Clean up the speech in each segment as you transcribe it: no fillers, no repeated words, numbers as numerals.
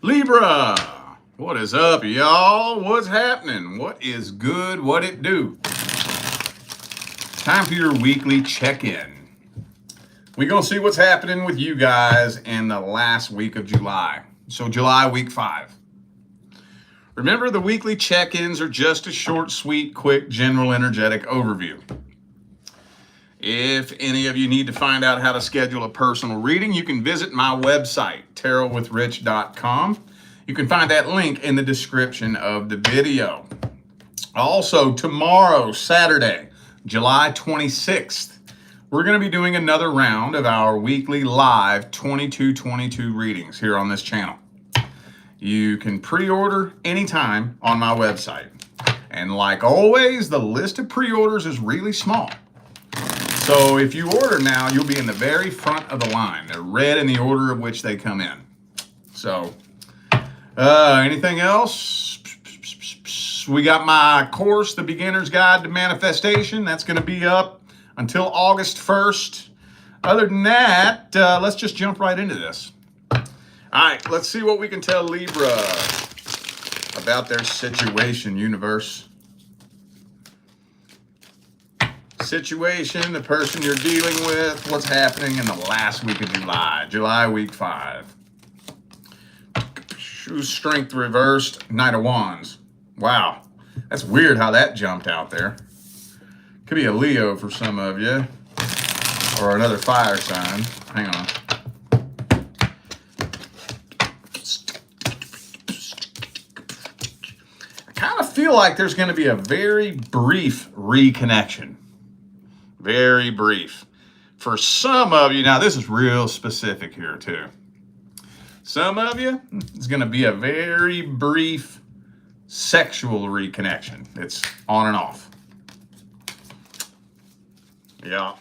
Libra, what is up, y'all? What's happening? What is good? What it do? Time for your weekly check-in. We're going to see what's happening with you guys in the last week of July. So July week 5. Remember, the weekly check-ins are just a short, sweet, quick, general, energetic overview. If any of you need to find out how to schedule a personal reading, you can visit my website, tarotwithrich.com. You can find that link in the description of the video. Also, tomorrow, Saturday, July 26th, we're going to be doing another round of our weekly live 2222 readings here on this channel. You can pre-order anytime on my website. And like always, the list of pre-orders is really small. So if you order now, you'll be in the very front of the line. They're read in the order of which they come in. So, anything else? We got my course, The Beginner's Guide to Manifestation. That's going to be up until August 1st. Other than that, let's just jump right into this. All right, let's see what we can tell Libra about their situation, universe. Situation, the person you're dealing with, what's happening in the last week of July week 5. Strength reversed, Knight of Wands. Wow, that's weird how that jumped out there. Could be a Leo for some of you, or another fire sign. Hang on. I kind of feel like there's going to be a very brief reconnection. Very brief. For some of you, now this is real specific here too. Some of you, it's going to be a very brief sexual reconnection. It's on and off. Yup.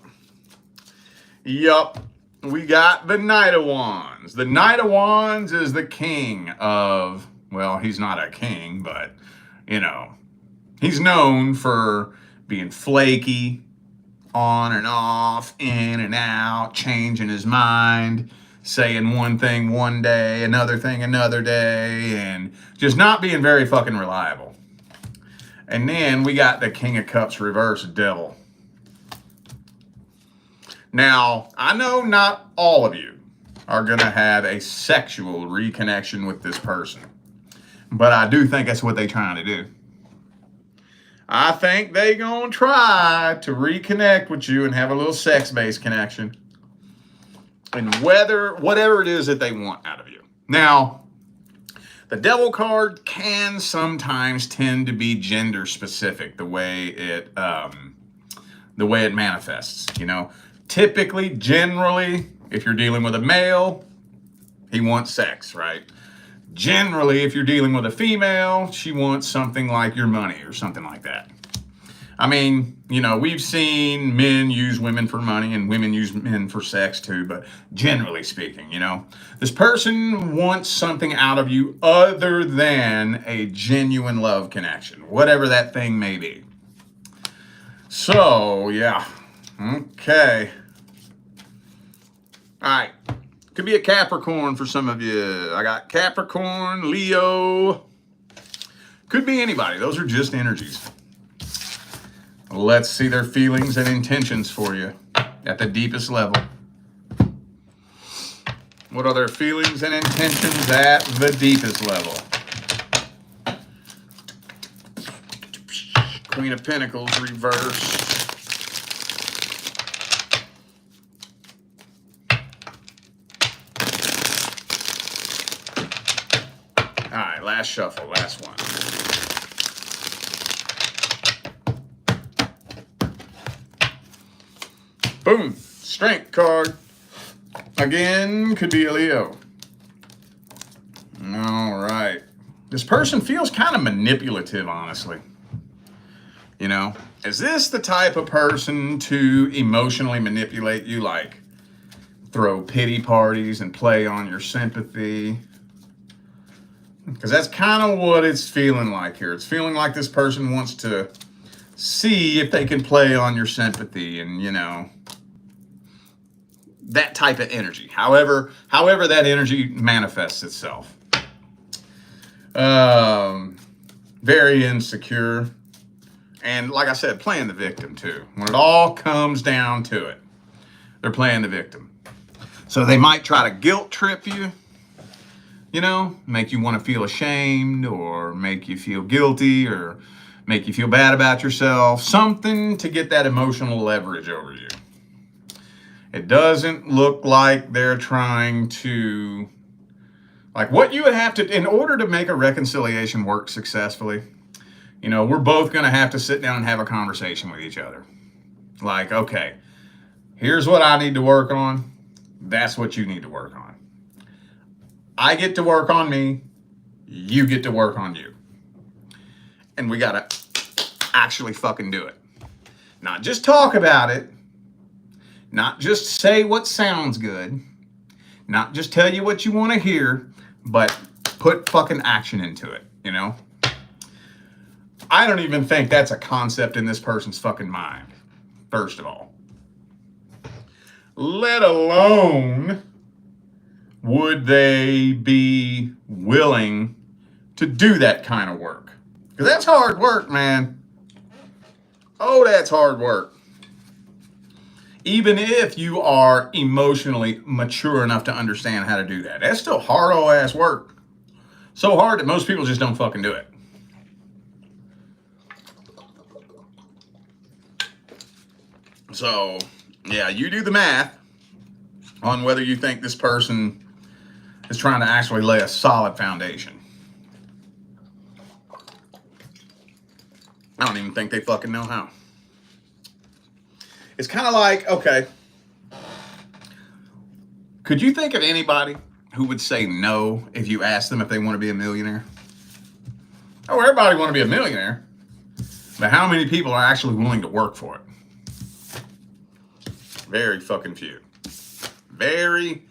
We got the Knight of Wands. The Knight of Wands is the king of, well, he's not a king, but, you know, he's known for being flaky, on and off, in and out, changing his mind, saying one thing one day, another thing another day, and just not being very fucking reliable. And then we got the King of Cups reverse, Devil. Now, I know not all of you are going to have a sexual reconnection with this person, but I do think that's what they're trying to do. I think they gonna try to reconnect with you and have a little sex-based connection. And whatever it is that they want out of you. Now, the Devil card can sometimes tend to be gender specific, the way it manifests, you know. Typically, generally, if you're dealing with a male, he wants sex, right? Generally, if you're dealing with a female, she wants something like your money or something like that. I mean, you know, we've seen men use women for money and women use men for sex too, but generally speaking, you know, this person wants something out of you other than a genuine love connection, whatever that thing may be. So, yeah. Okay. All right. Could be a Capricorn for some of you. I got Capricorn, Leo. Could be anybody. Those are just energies. Let's see their feelings and intentions for you at the deepest level. What are their feelings and intentions at the deepest level? Queen of Pentacles reversed. All right, last shuffle, last one. Boom, Strength card. Again, could be a Leo. All right. This person feels kind of manipulative, honestly. You know, is this the type of person to emotionally manipulate you, like throw pity parties and play on your sympathy? Because that's kind of what it's feeling like here. It's feeling like this person wants to see if they can play on your sympathy and, you know, that type of energy. However that energy manifests itself. Very insecure. And like I said, playing the victim too. When it all comes down to it, they're playing the victim. So they might try to guilt trip you, you know, make you want to feel ashamed or make you feel guilty or make you feel bad about yourself. Something to get that emotional leverage over you. It doesn't look like they're trying to, like what you would have to, in order to make a reconciliation work successfully, you know, we're both going to have to sit down and have a conversation with each other. Like, okay, here's what I need to work on. That's what you need to work on. I get to work on me. You get to work on you. And we got to actually fucking do it. Not just talk about it. Not just say what sounds good. Not just tell you what you want to hear, but put fucking action into it, you know? I don't even think that's a concept in this person's fucking mind, first of all. Let alone would they be willing to do that kind of work? Because that's hard work, man. Oh, that's hard work. Even if you are emotionally mature enough to understand how to do that. That's still hard old ass work. So hard that most people just don't fucking do it. So, yeah, you do the math on whether you think this person is trying to actually lay a solid foundation. I don't even think they fucking know how. It's kind of like, okay, could you think of anybody who would say no if you asked them if they want to be a millionaire? Oh, everybody want to be a millionaire, but how many people are actually willing to work for it? Very fucking few. Very,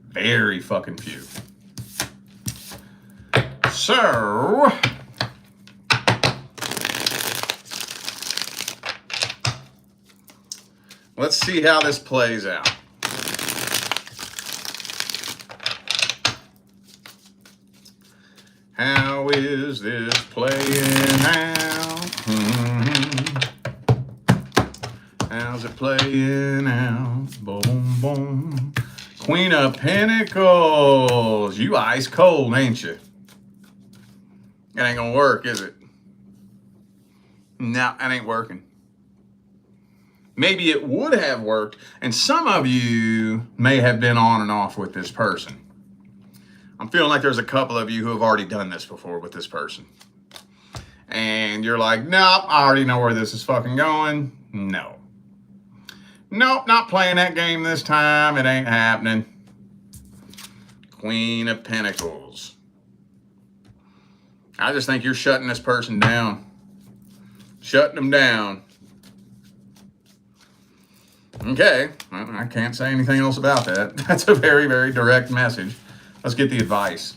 very fucking few. So, let's see how this plays out. How is this playing out? How's it playing out? Boom, boom. Queen of Pentacles. You ice cold, ain't you? It ain't gonna work, is it? No, that ain't working. Maybe it would have worked, and some of you may have been on and off with this person. I'm feeling like there's a couple of you who have already done this before with this person. And you're like, nope, I already know where this is fucking going. No. Nope, not playing that game this time. It ain't happening. Queen of Pentacles. I just think you're shutting this person down. Shutting them down. Okay, well, I can't say anything else about that. That's a very, very direct message. Let's get the advice.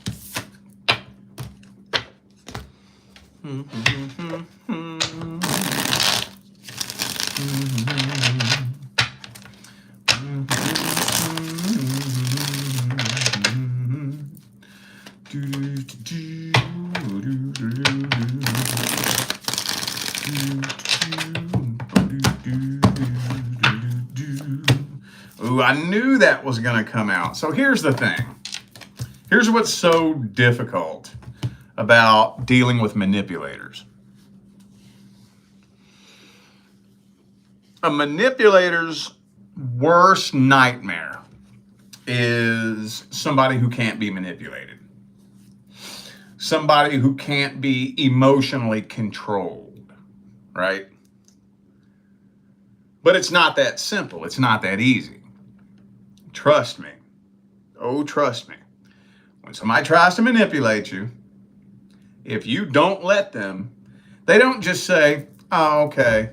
Ooh, I knew that was going to come out. So here's the thing. Here's what's so difficult about dealing with manipulators. A manipulator's worst nightmare is somebody who can't be manipulated. Somebody who can't be emotionally controlled, right? But it's not that simple. It's not that easy. Trust me. Oh, trust me. When somebody tries to manipulate you, if you don't let them, they don't just say, oh, okay,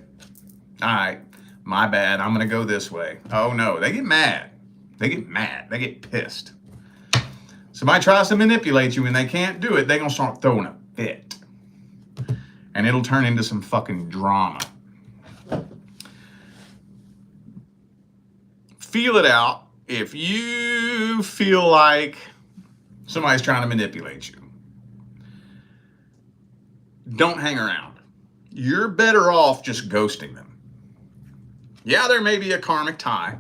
all right, my bad, I'm going to go this way. Oh, no, they get mad. They get mad. They get pissed. Somebody tries to manipulate you and they can't do it, they're going to start throwing a fit. And it'll turn into some fucking drama. Feel it out. If you feel like somebody's trying to manipulate you, don't hang around. You're better off just ghosting them. Yeah, there may be a karmic tie,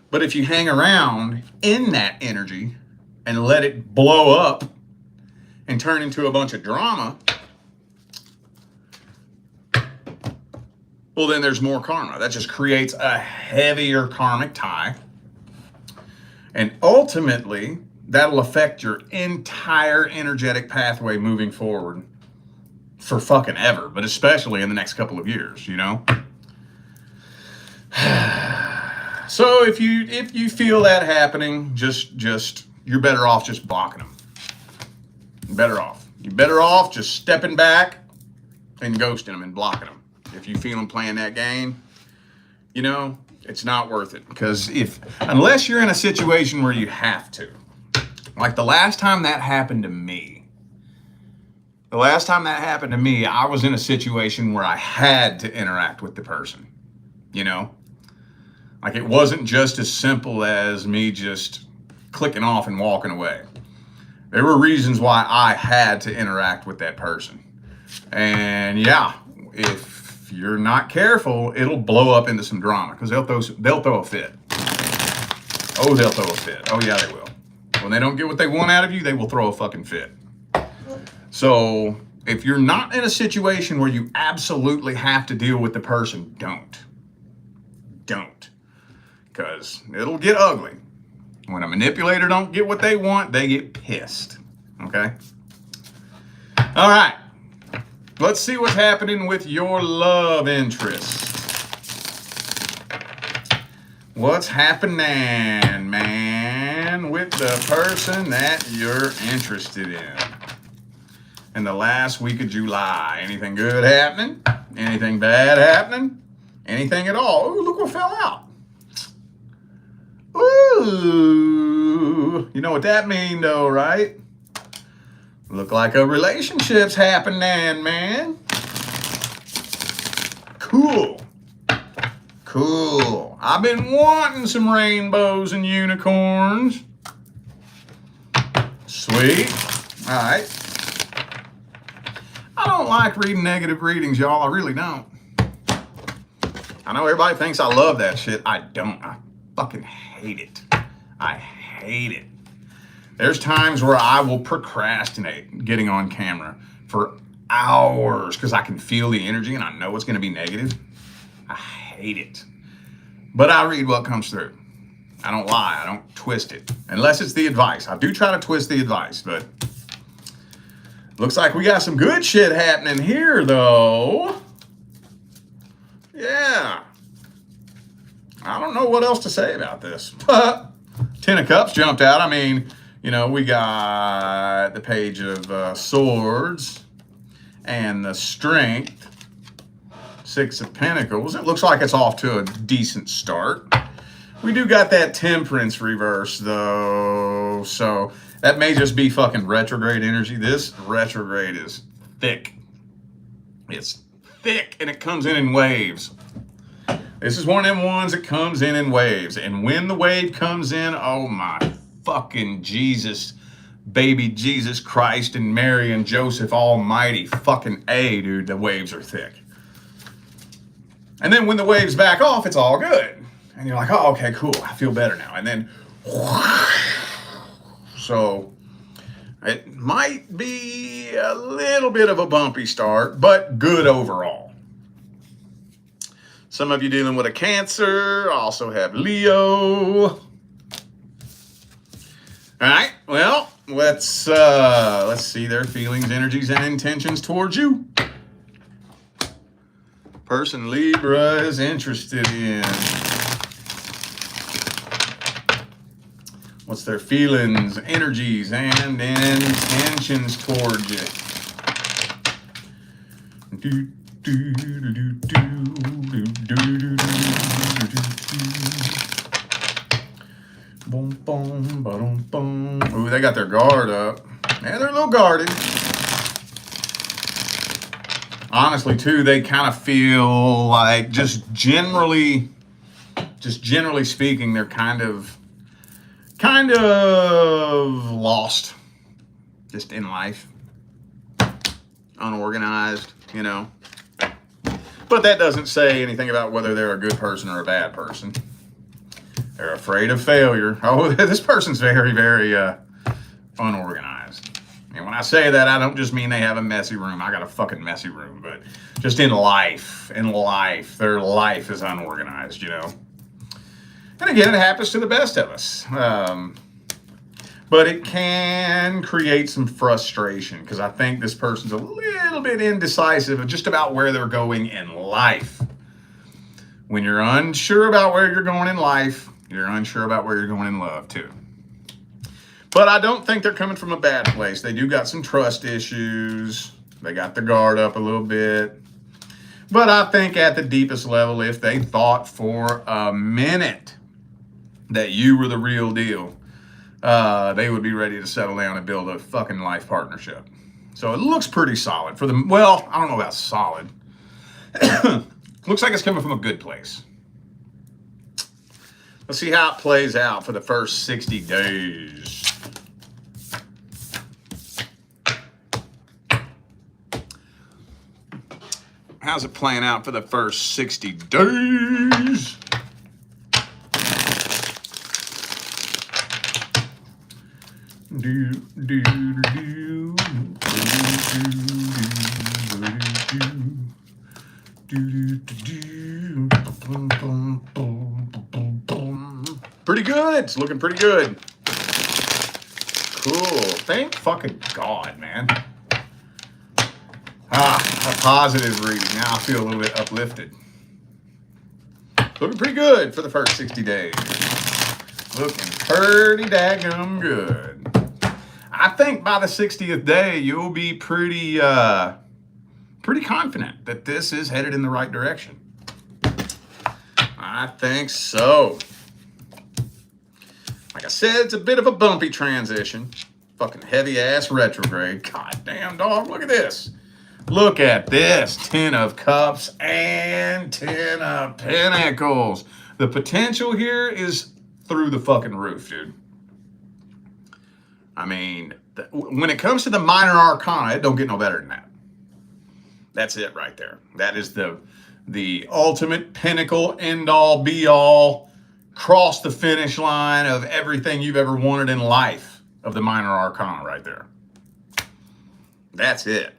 but if you hang around in that energy and let it blow up and turn into a bunch of drama, well, then there's more karma. That just creates a heavier karmic tie. And ultimately, that'll affect your entire energetic pathway moving forward for fucking ever, but especially in the next couple of years, you know? So if you feel that happening, just you're better off just blocking them. You're better off just stepping back and ghosting them and blocking them. If you feel them playing that game, you know, it's not worth it. Because unless you're in a situation where you have to, like the last time that happened to me, I was in a situation where I had to interact with the person, you know? Like it wasn't just as simple as me just clicking off and walking away. There were reasons why I had to interact with that person. And yeah, if you're not careful, it'll blow up into some drama because they'll throw a fit. Oh, they'll throw a fit. Oh yeah, they will. When they don't get what they want out of you, they will throw a fucking fit. So if you're not in a situation where you absolutely have to deal with the person, don't. Because it'll get ugly. When a manipulator don't get what they want, they get pissed. Okay? All right. Let's see what's happening with your love interest. What's happening, man, with the person that you're interested in the last week of July? Anything good happening? Anything bad happening? Anything at all? Ooh, look what fell out. Ooh, you know what that mean though, right? Look like a relationship's happening, man. Cool. I've been wanting some rainbows and unicorns. Sweet. All right. I don't like reading negative readings, y'all. I really don't. I know everybody thinks I love that shit. I don't. I fucking hate it. I hate it. There's times where I will procrastinate getting on camera for hours because I can feel the energy and I know it's going to be negative. I hate it. But I read what comes through. I don't lie. I don't twist it. Unless it's the advice. I do try to twist the advice, but looks like we got some good shit happening here, though. Yeah. I don't know what else to say about this. Ten of Cups jumped out. I mean, you know, we got the Page of Swords and the Strength. Six of Pentacles. It looks like it's off to a decent start. We do got that Temperance reverse, though. So that may just be fucking retrograde energy. This retrograde is thick. It's thick, and it comes in waves. This is one of them ones that comes in waves. And when the wave comes in, oh my fucking Jesus, baby Jesus Christ and Mary and Joseph Almighty, fucking A, dude, the waves are thick. And then when the waves back off, it's all good. And you're like, oh, okay, cool, I feel better now. And then, so it might be a little bit of a bumpy start, but good overall. Some of you dealing with a Cancer, also have Leo. All right, well, let's see their feelings, energies, and intentions towards you. Person Libra is interested in. What's their feelings, energies, and intentions towards you? Ooh, they got their guard up. Yeah, they're a little guarded. Honestly, too, they kind of feel like just generally speaking, they're kind of lost just in life. unorganized, you know. But that doesn't say anything about whether they're a good person or a bad person. They're afraid of failure. Oh, this person's very, very unorganized. And when I say that, I don't just mean they have a messy room. I got a fucking messy room, but just in life, their life is unorganized, you know. And again, it happens to the best of us. But it can create some frustration because I think this person's a little bit indecisive of just about where they're going in life. When you're unsure about where you're going in life, you're unsure about where you're going in love too. But I don't think they're coming from a bad place. They do got some trust issues. They got their guard up a little bit. But I think at the deepest level, if they thought for a minute that you were the real deal, they would be ready to settle down and build a fucking life partnership. So it looks pretty solid for them. Well, I don't know about solid. Looks like it's coming from a good place. Let's see how it plays out for the first 60 days. How's it playing out for the first 60 days? Pretty good. It's looking pretty good. Cool. Thank fucking God, man. A positive reading. Now I feel a little bit uplifted. Looking pretty good for the first 60 days. Looking pretty daggum good. I think by the 60th day, you'll be pretty confident that this is headed in the right direction. I think so. Like I said, it's a bit of a bumpy transition. Fucking heavy ass retrograde. God damn, dog, look at this. Look at this. 10 of Cups and 10 of Pentacles. The potential here is through the fucking roof, dude. I mean, when it comes to the minor arcana, it don't get no better than that. That's it right there. That is the ultimate pinnacle, end all, be all, cross the finish line of everything you've ever wanted in life of the minor arcana right there. That's it.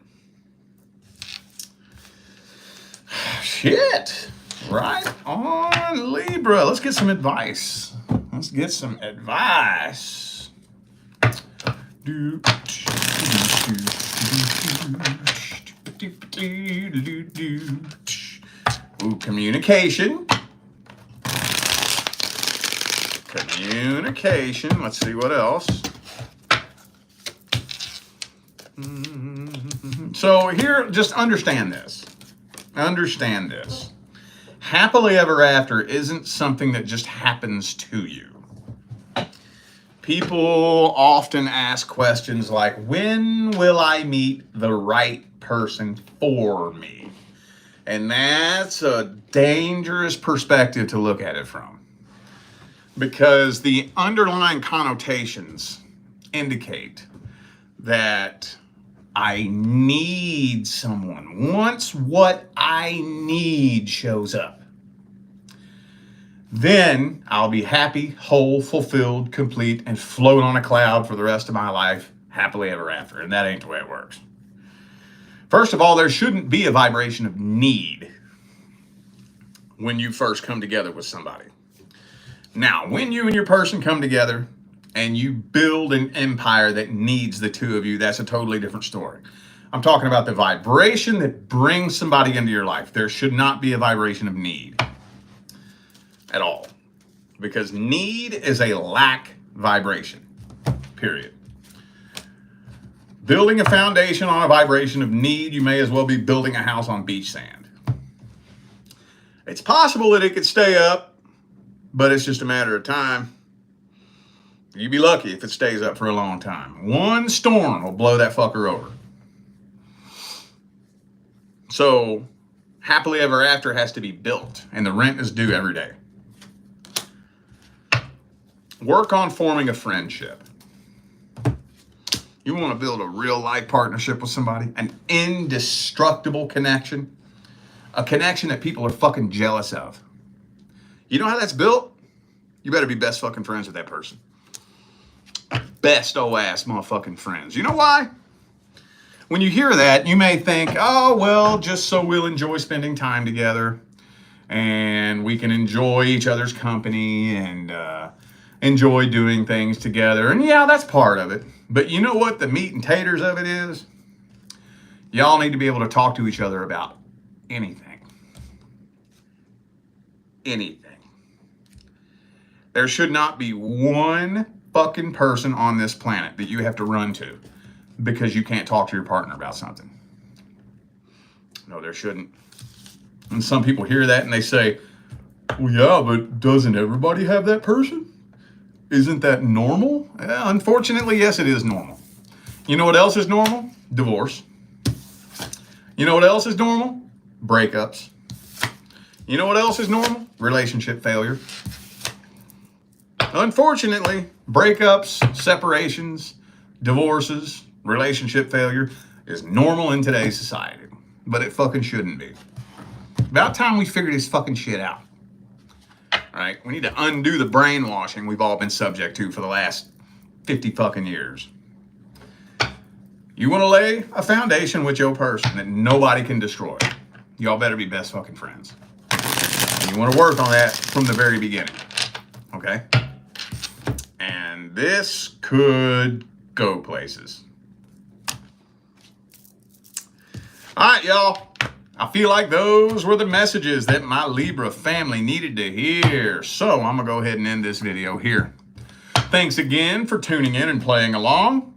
Shit. Right on, Libra. Let's get some advice. Let's get some advice. Ooh, communication. Communication. Let's see what else. So here, just understand this. Understand this. Happily ever after isn't something that just happens to you. People often ask questions like, when will I meet the right person for me? And that's a dangerous perspective to look at it from. Because the underlying connotations indicate that I need someone. Once what I need shows up, then I'll be happy, whole, fulfilled, complete, and float on a cloud for the rest of my life, happily ever after. And that ain't the way it works. First of all, there shouldn't be a vibration of need when you first come together with somebody. Now, when you and your person come together and you build an empire that needs the two of you, that's a totally different story. I'm talking about the vibration that brings somebody into your life. There should not be a vibration of need at all, because need is a lack vibration, period. Building a foundation on a vibration of need, you may as well be building a house on beach sand. It's possible that it could stay up, but it's just a matter of time. You'd be lucky if it stays up for a long time. One storm will blow that fucker over. So, happily ever after has to be built, and the rent is due every day. Work on forming a friendship. You want to build a real life partnership with somebody, an indestructible connection, a connection that people are fucking jealous of. You know how that's built? You better be best fucking friends with that person. Best old ass motherfucking friends. You know why? When you hear that, you may think, oh, well, just so we'll enjoy spending time together and we can enjoy each other's company and enjoy doing things together. And yeah, that's part of it. But you know what the meat and taters of it is? Y'all need to be able to talk to each other about anything. Anything. There should not be one fucking person on this planet that you have to run to because you can't talk to your partner about something. No, there shouldn't. And some people hear that and they say, well, yeah, but doesn't everybody have that person? Isn't that normal? Unfortunately, yes, it is normal. You know what else is normal? Divorce. You know what else is normal? Breakups. You know what else is normal? Relationship failure. Unfortunately, breakups, separations, divorces, relationship failure is normal in today's society. But it fucking shouldn't be. About time we figure this fucking shit out. Right? We need to undo the brainwashing we've all been subject to for the last 50 fucking years. You want to lay a foundation with your person that nobody can destroy. Y'all better be best fucking friends. And you want to work on that from the very beginning. Okay? And this could go places. All right, y'all. I feel like those were the messages that my Libra family needed to hear. So I'm going to go ahead and end this video here. Thanks again for tuning in and playing along.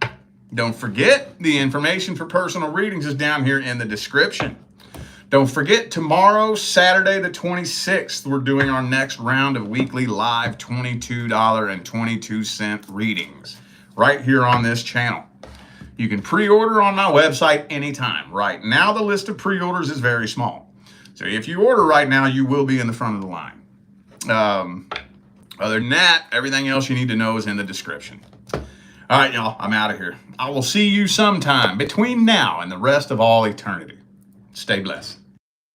Don't forget, the information for personal readings is down here in the description. Don't forget, tomorrow, Saturday the 26th, we're doing our next round of weekly live $22.22 readings right here on this channel. You can pre-order on my website anytime. Right now, the list of pre-orders is very small. So if you order right now, you will be in the front of the line. Other than that, everything else you need to know is in the description. All right, y'all, I'm out of here. I will see you sometime between now and the rest of all eternity. Stay blessed.